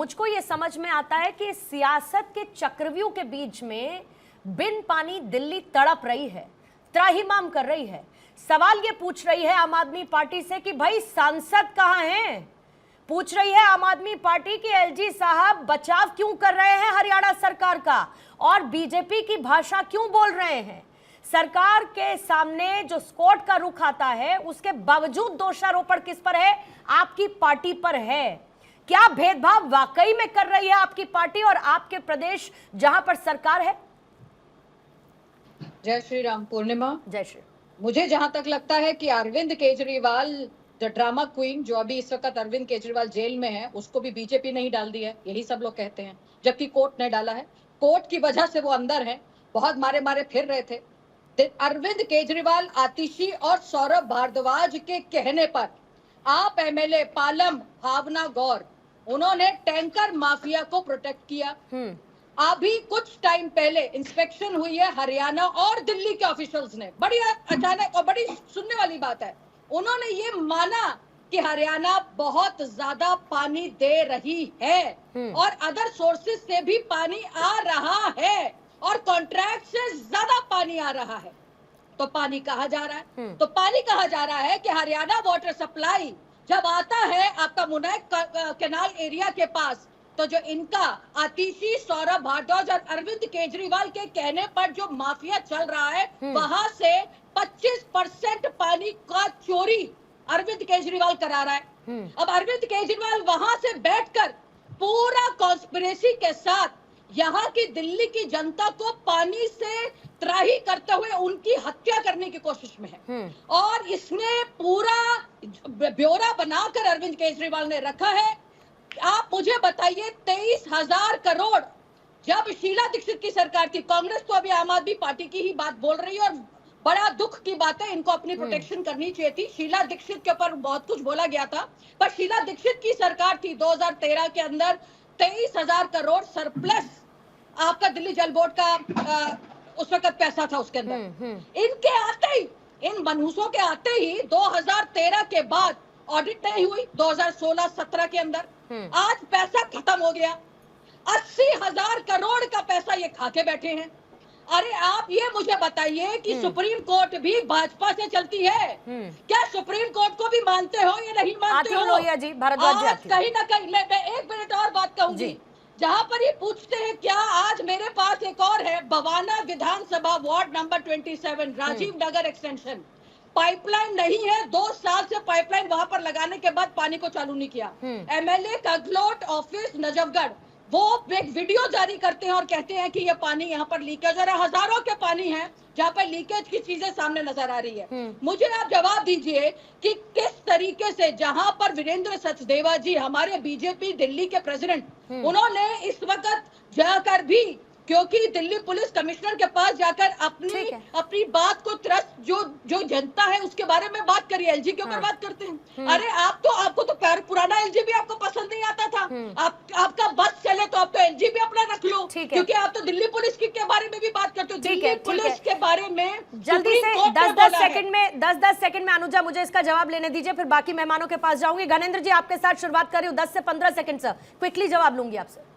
मुझको ये समझ में आता है कि सियासत के चक्रव्यूह के बीच में बिन पानी दिल्ली तड़प रही है, त्राहिमाम कर रही है। सवाल ये पूछ रही है आम आदमी पार्टी से कि भाई सांसद कहां हैं। पूछ रही है आम आदमी पार्टी कि एलजी साहब बचाव क्यों कर रहे हैं हरियाणा सरकार का और बीजेपी की भाषा क्यों बोल रहे हैं। सरकार के सामने जो स्क्वाड का रुख आता है उसके बावजूद दोषारोपण किस पर है? आपकी पार्टी पर है। क्या भेदभाव वाकई में कर रही है आपकी पार्टी और आपके प्रदेश जहां पर सरकार है? जय श्री राम। पूर्णिमा, जय श्री। मुझे जहां तक लगता है कि Arvind Kejriwal the drama queen, जो अभी इस वक्त अरविंद केजरीवाल जेल में है, उसको भी बीजेपी ने ही डाल दिया है, यही सब लोग कहते हैं, जबकि कोर्ट ने डाला है। कोर्ट की वजह से वो अंदर है, बहुत मारे मारे फिर रहे थे। अरविंद केजरीवाल, आतिशी और सौरभ भारद्वाज के कहने पर आप एमएलए पालम भावना गौर, उन्होंने टैंकर माफिया को प्रोटेक्ट किया। अभी कुछ टाइम पहले इंस्पेक्शन हुई है हरियाणा और दिल्ली के ऑफिशियल्स ने, बड़ी अचानक और बड़ी सुनने वाली बात है, उन्होंने ये माना कि हरियाणा बहुत ज्यादा पानी दे रही है और अदर सोर्सेज से भी पानी आ रहा है और कॉन्ट्रैक्ट से ज्यादा पानी आ रहा है। तो पानी कहा जा रहा है, तो पानी कहा जा रहा है कि हरियाणा वाटर सप्लाई जब आता है आपका मुनैर कैनाल एरिया के पास, तो जो इनका आतिशी, सौरभ भारद्वाज और अरविंद केजरीवाल के कहने पर जो माफिया चल रहा है, वहां से 25% पानी का चोरी अरविंद केजरीवाल करा रहा है। अब अरविंद केजरीवाल वहां से बैठकर पूरा कॉन्स्पिरेसी के साथ यहाँ की दिल्ली की जनता को पानी से त्राही करते हुए उनकी हत्या करने की कोशिश में है। और इसमें पूरा ब्यौरा बनाकर अरविंद केजरीवाल ने रखा है। आप मुझे बताइए, 23,000 करोड़ जब शीला दीक्षित की सरकार थी, कांग्रेस तो अभी आम आदमी पार्टी की ही बात बोल रही है और बड़ा दुख की बात है, इनको अपनी प्रोटेक्शन करनी चाहिए थी। शीला दीक्षित के ऊपर बहुत कुछ बोला गया था, पर शीला दीक्षित की सरकार थी 2013 के अंदर 23,000 करोड़ सरप्लस आपका दिल्ली जल बोर्ड का उस वक्त पैसा था उसके अंदर। इनके आते ही, इन मनहूसों के आते ही 2013 के बाद ऑडिट नहीं हुई 2016-17 के अंदर, आज पैसा खत्म हो गया। 80,000 करोड़ का पैसा ये खा के बैठे हैं। अरे आप ये मुझे बताइए कि सुप्रीम कोर्ट भी भाजपा से चलती है, क्या सुप्रीम कोर्ट को भी मानते हो या नहीं मानते हो? जी, भारद्वाज जी, कहीं ना कहीं मैं 1 मिनट और बात कहूंगी, जहां पर ये पूछते हैं क्या, आज मेरे पास एक और है, बवाना विधानसभा ward number 27 Rajiv Nagar extension, pipeline नहीं है, 2 साल से पाइपलाइन वहां पर लगाने के बाद पानी को चालू नहीं किया। एमएलए कगलोट ऑफिस नजफगढ़ वो एक वीडियो जारी करते हैं और कहते हैं कि ये पानी यहाँ पर लीकेज हो रहा है। हजारों के पानी है जहाँ पर लीकेज की चीजें सामने नजर आ रही है। मुझे आप जवाब दीजिए कि किस तरीके से, जहां पर वीरेंद्र सचदेवा जी हमारे बीजेपी दिल्ली के प्रेसिडेंट, उन्होंने इस वक्त जाकर भी, क्योंकि दिल्ली पुलिस कमिश्नर के पास जाकर अपनी बात को जो जनता है उसके बारे में बात करी, एलजी के ऊपर बात करते हैं। अरे आपको तो पुराना एलजी भी आपको पसंद नहीं आता था। आपका बस चले तो आप तो एलजी भी अपना रख लो, क्योंकि आप तो दिल्ली पुलिस के बारे में भी बात करते हो। दिल्ली पुलिस के बारे में जल्दी से 10-10 सेकंड में अनुजा मुझे इसका जवाब लेने दीजिए, फिर बाकी मेहमानों के पास जाऊंगी। गणेंद्र जी आपके साथ शुरुआत कर रही हूँ, 10 से 15 सेकंड से क्विकली जवाब लूंगी आपसे।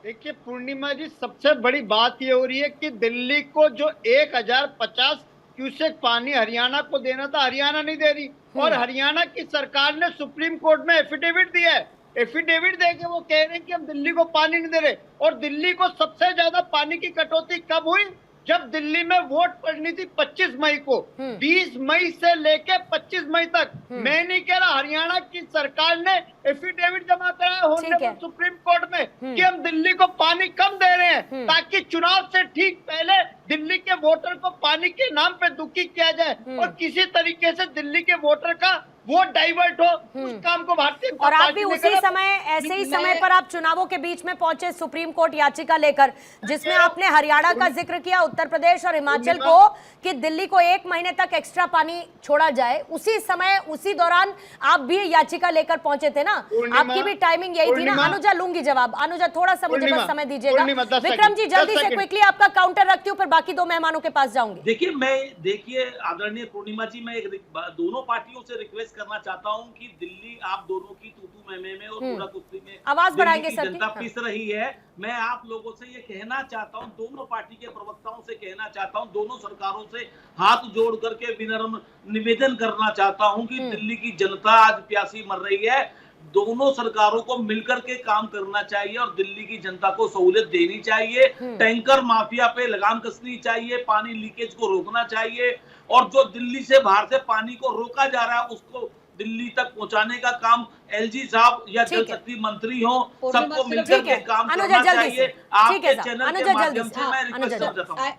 देखिए पूर्णिमा जी, सबसे बड़ी बात ये हो रही है कि दिल्ली को जो 1050 क्यूसेक पानी हरियाणा को देना था, हरियाणा नहीं दे रही। और हरियाणा की सरकार ने सुप्रीम कोर्ट में एफिडेविट दिया है। एफिडेविट देके वो कह रहे हैं कि हम दिल्ली को पानी नहीं दे रहे। और दिल्ली को सबसे ज्यादा पानी की कटौती कब हुई? जब दिल्ली में वोट पड़नी थी 25 मई को, 20 मई से लेके 25 मई तक। मैं नहीं कह रहा, हरियाणा की सरकार ने एफिडेविट जमा कराया होने सुप्रीम कोर्ट में कि हम दिल्ली को पानी कम दे रहे हैं, ताकि चुनाव से ठीक पहले दिल्ली के वोटर को पानी के नाम पे दुखी किया जाए और किसी तरीके से दिल्ली के वोटर का वोट डाइवर्ट हो। उस काम को भारतीय और आप भी उसी समय, ऐसे ही समय पर आप चुनावों के बीच में पहुंचे सुप्रीम कोर्ट याचिका लेकर, जिसमें आपने हरियाणा का जिक्र किया, उत्तर प्रदेश और हिमाचल को, कि दिल्ली को 1 महीने तक एक्स्ट्रा पानी छोड़ा जाए। उसी समय, उसी दौरान आप भी याचिका लेकर पहुंचे थे ना? आपकी भी टाइमिंग यही थी ना? अनुजा लूंगी जवाब। अनुजा थोड़ा सा मुझे बस समय दीजिएगा। विक्रम जी जल्दी से क्विकली आपका काउंटर रखती हूँ, फिर बाकी दो मेहमानों के पास जाऊंगी। देखिए आदरणीय पूर्णिमा जी, मैं दोनों पार्टियों से रिक्वेस्ट करना चाहता हूं कि दिल्ली आप दोनों की तू में और पूरा कुश्ती में आवाज बढ़ाएंगे सर, जनता पिस रही है। मैं आप लोगों से ये कहना चाहता हूं, दोनों पार्टी के प्रवक्ताओं से कहना चाहता हूं, दोनों सरकारों से हाथ जोड़ करके विनम्र निवेदन करना चाहता हूं कि दिल्ली की जनता आज प्यासी मर रही है। दोनों सरकारों को मिलकर के काम करना चाहिए और दिल्ली की जनता को सहूलियत देनी चाहिए। टैंकर माफिया पे लगाम कसनी चाहिए, पानी लीकेज को रोकना चाहिए और जो दिल्ली से बाहर से पानी को रोका जा रहा है उसको दिल्ली तक पहुंचाने का काम एलजी साहब या जल शक्ति मंत्री हो, सबको मिलकर के काम करना चाहिए। आपके चैनल के माध्यम से मैं रिक्वेस्ट करता हूं।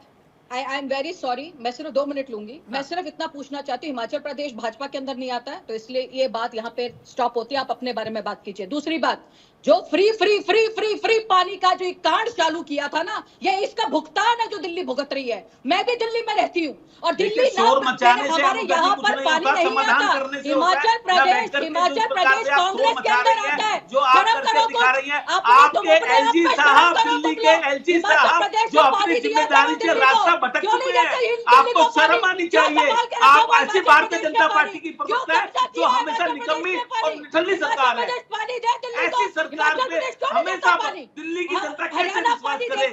आई एम वेरी सॉरी, मैं सिर्फ 2 मिनट लूंगी। मैं सिर्फ इतना पूछना चाहती हूँ, हिमाचल प्रदेश भाजपा के अंदर नहीं आता है तो इसलिए ये बात यहाँ पे स्टॉप होती है। आप अपने बारे में बात कीजिए। दूसरी बात, जो फ्री पानी का जो कांड चालू किया था ना, ये इसका भुगतान है जो दिल्ली भुगत रही है। मैं भी दिल्ली में रहती हूँ और दिल्ली हमारे यहाँ पर पानी नहीं आता। हिमाचल प्रदेश कांग्रेस के अंदर आता है। शर्म करो कुछ। आपके एलजी साहब, दिल्ली के एलजी साहब जो अपनी जिम्मेदारी से रास्ता भटक चुके हैं, आपको शर्म आनी चाहिए। आप ऐसी भारतीय जनता पार्टी की प्रवक्ता है जो हमेशा निकम्मी और निठल्ली सरकार है। ऐसी सरकार पे हमेशा दिल्ली की जनता कैसे विश्वास करे?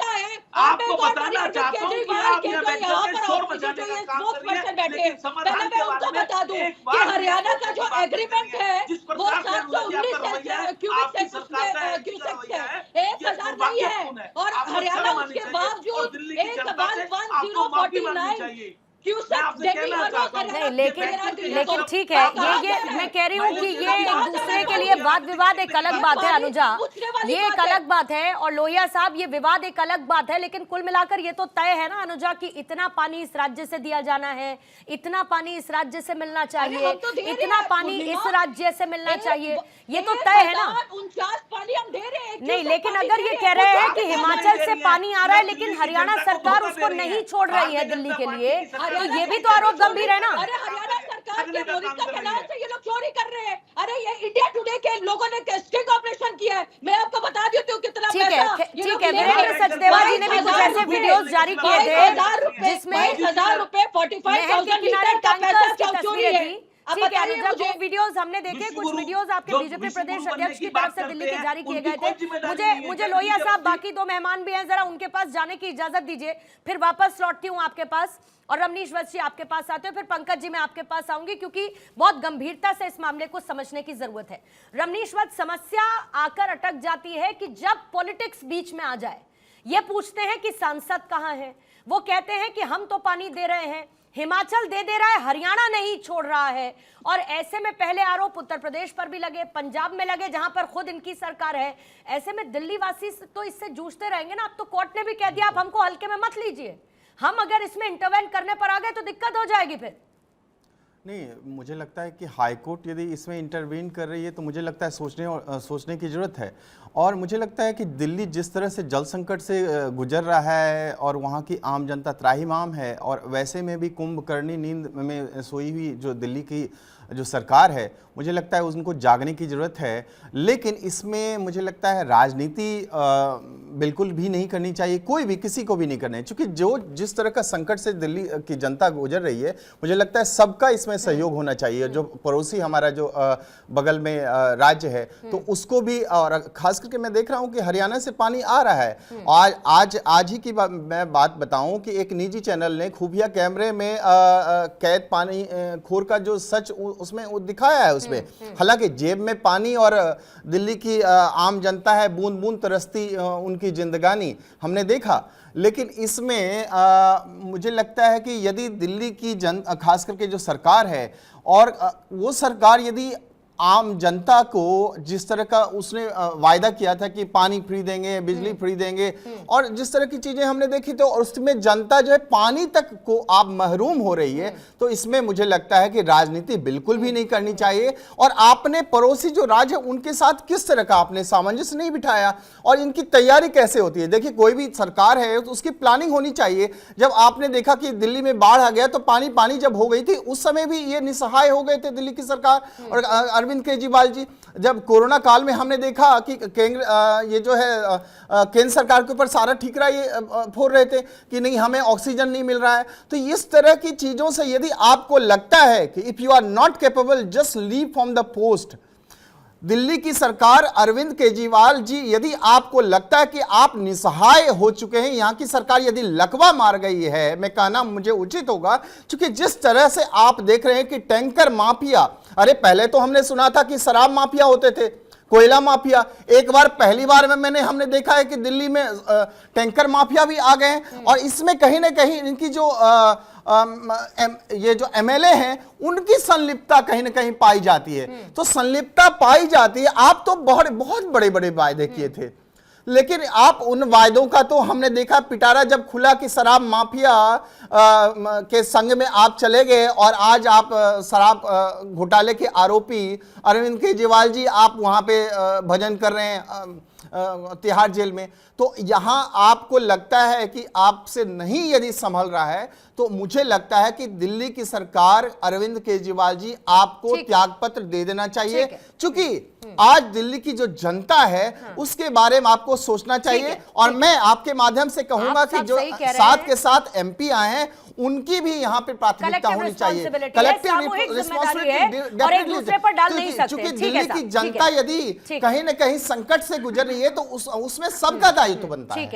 आपको बताना चाहता हूँ कि आप यहाँ बैठकर शोर मचाने का काम कर रही है, लेकिन समाधान के बारे में बता दूं कि हरियाणा का जो एग्रीमेंट है वो 719 क्यूबिक सेक्शन है, 1000 नहीं है और हरियाणा उसके बावजूद 1049 नहीं, लेकिन ठीक है, ये मैं कह रही हूँ कि ये एक दूसरे के लिए वाद विवाद एक अलग बात है अनुजा, ये एक अलग बात है और लोहिया साहब ये विवाद एक अलग बात है, लेकिन कुल मिलाकर ये तो तय है ना अनुजा कि इतना पानी इस राज्य से दिया जाना है, इतना पानी इस राज्य से मिलना चाहिए, इतना पानी इस राज्य से मिलना चाहिए, ये तो तय है ना। 49 पानी हम दे रहे हैं। नहीं, लेकिन अगर ये कह रहे हैं कि हिमाचल से पानी आ रहा है लेकिन हरियाणा सरकार उसको नहीं छोड़ रही है दिल्ली के लिए, तो ये भी तो आरोप गंभीर है ना। अरे हरियाणा सरकार के मोनिका के नाम से ये लोग चोरी कर रहे हैं। अरे ये इंडिया टुडे के लोगों ने स्टिंग ऑपरेशन किया है, मैं आपको बता देती हूँ कितना ठीक है। वीरेंद्र सचदेवा जी ने भी कुछ ऐसे वीडियोस जारी किए थे जिसमें 1000 रुपए 45,000 लीटर का पैसा चोरी है। ठीक है अनुजा, जो वीडियोस हमने देखे, कुछ वीडियोस आपके बीजेपी प्रदेश अध्यक्ष की तरफ से दिल्ली के जारी किए गए थे। मुझे लोहिया साहब, बाकी दो मेहमान भी हैं, जरा उनके पास जाने की इजाजत दीजिए, फिर वापस लौटती हूँ आपके पास और रमनीश वत्स जी आपके पास आते हो, फिर पंकज जी मैं आपके पास आऊंगी क्योंकि बहुत गंभीरता से इस मामले को समझने की जरूरत है। रमनीश वत्स, समस्या आकर अटक जाती है कि जब पॉलिटिक्स बीच में आ जाए, ये पूछते हैं कि सांसद कहां है, वो कहते हैं कि हम तो पानी दे रहे हैं, हिमाचल दे रहा है, हरियाणा नहीं छोड़ रहा है, और ऐसे में पहले आरोप उत्तर प्रदेश पर भी लगे, पंजाब में लगे जहां पर खुद इनकी सरकार है। ऐसे में दिल्ली वासी तो इससे जूझते रहेंगे ना। अब तो कोर्ट ने भी कह दिया आप हमको हल्के में मत लीजिए, हम अगर इसमें इंटरवेंट करने पर आ गए तो दिक्कत हो जाएगी। फिर नहीं, मुझे लगता है कि हाई कोर्ट यदि इसमें इंटरवीन कर रही है तो मुझे लगता है सोचने की ज़रूरत है। और मुझे लगता है कि दिल्ली जिस तरह से जल संकट से गुजर रहा है और वहाँ की आम जनता त्राहिमाम है, और वैसे में भी कुंभकर्णी नींद में सोई हुई जो दिल्ली की जो सरकार है, मुझे लगता है उनको जागने की ज़रूरत है। लेकिन इसमें मुझे लगता है राजनीति बिल्कुल भी नहीं करनी चाहिए, कोई भी, किसी को भी नहीं करना है, क्योंकि जो जिस तरह का संकट से दिल्ली की जनता गुजर रही है, मुझे लगता है सबका इसमें सहयोग होना चाहिए। जो पड़ोसी हमारा जो बगल में राज्य है तो उसको भी, और खास करके मैं देख रहा हूँ कि हरियाणा से पानी आ रहा है। आज ही की मैं बात बताऊँ कि एक निजी चैनल ने खुफिया कैमरे में कैद पानी खोर का जो सच उसमें दिखाया है उसमें, हालांकि जेब में पानी और दिल्ली की आम जनता है बूंद बूंद तरसती उनकी जिंदगानी हमने देखा। लेकिन इसमें मुझे लगता है कि यदि दिल्ली की खास करके जो सरकार है, और वो सरकार यदि आम जनता को जिस तरह का उसने वायदा किया था कि पानी फ्री देंगे, बिजली फ्री देंगे, और जिस तरह की चीजें हमने देखी, तो उसमें जनता जो है पानी तक को आप महरूम हो रही है। तो इसमें मुझे लगता है कि राजनीति बिल्कुल भी नहीं करनी चाहिए। और आपने पड़ोसी जो राज्य है उनके साथ किस तरह का आपने सामंजस्य नहीं बिठाया, और इनकी तैयारी कैसे होती है। देखिए, कोई भी सरकार है तो उसकी प्लानिंग होनी चाहिए। जब आपने देखा कि दिल्ली में बाढ़ आ गया तो पानी जब हो गई थी, उस समय भी ये निसहाय हो गए थे दिल्ली की सरकार और अरविंद केजरीवाल जी। जब कोरोना काल में हमने देखा कि ये जो है केंद्र सरकार के ऊपर सारा ठीकरा ये फोड़ रहे थे कि नहीं हमें ऑक्सीजन नहीं मिल रहा है। तो इस तरह की चीजों से यदि आपको लगता है कि if you are not capable just leave from the post, Delhi की सरकार अरविंद केजरीवाल जी, यदि आपको लगता है कि आप निसहाय हो चुके हैं, यहां की सरकार यदि लकवा मार गई है, मैं कहना मुझे उचित होगा, क्योंकि जिस तरह से आप देख रहे हैं कि टैंकर माफिया, अरे पहले तो हमने सुना था कि शराब माफिया होते थे, कोयला माफिया, एक बार पहली बार में हमने देखा है कि दिल्ली में टैंकर माफिया भी आ गए हैं। और इसमें कहीं ना कहीं इनकी जो ये जो एमएलए हैं उनकी संलिप्तता कहीं ना कहीं पाई जाती है। तो संलिप्तता पाई जाती है। आप तो बहुत बड़े बड़े वायदे किए थे, लेकिन आप उन वायदों का तो हमने देखा, पिटारा जब खुला कि शराब माफिया के संग में आप चले गए और आज आप शराब घोटाले के आरोपी अरविंद केजरीवाल जी आप वहां पे भजन कर रहे हैं तिहाड़ जेल में। तो यहां आपको लगता है कि आपसे नहीं यदि संभल रहा है, तो मुझे लगता है कि दिल्ली की सरकार अरविंद केजरीवाल जी आपको त्यागपत्र दे देना चाहिए, क्योंकि आज दिल्ली की जो जनता है उसके बारे में आपको सोचना चाहिए। और मैं आपके माध्यम से कहूंगा कि जो साथ के साथ एमपी आए हैं उनकी भी यहाँ पे प्राथमिकता होनी चाहिए, कलेक्टिव रिस्पॉन्सिबिलिटी, और एक दूसरे पर डाल नहीं सकते। क्योंकि दिल्ली की जनता यदि कहीं ना कहीं संकट से गुजर रही है तो उसमें सबका दायित्व बनता है।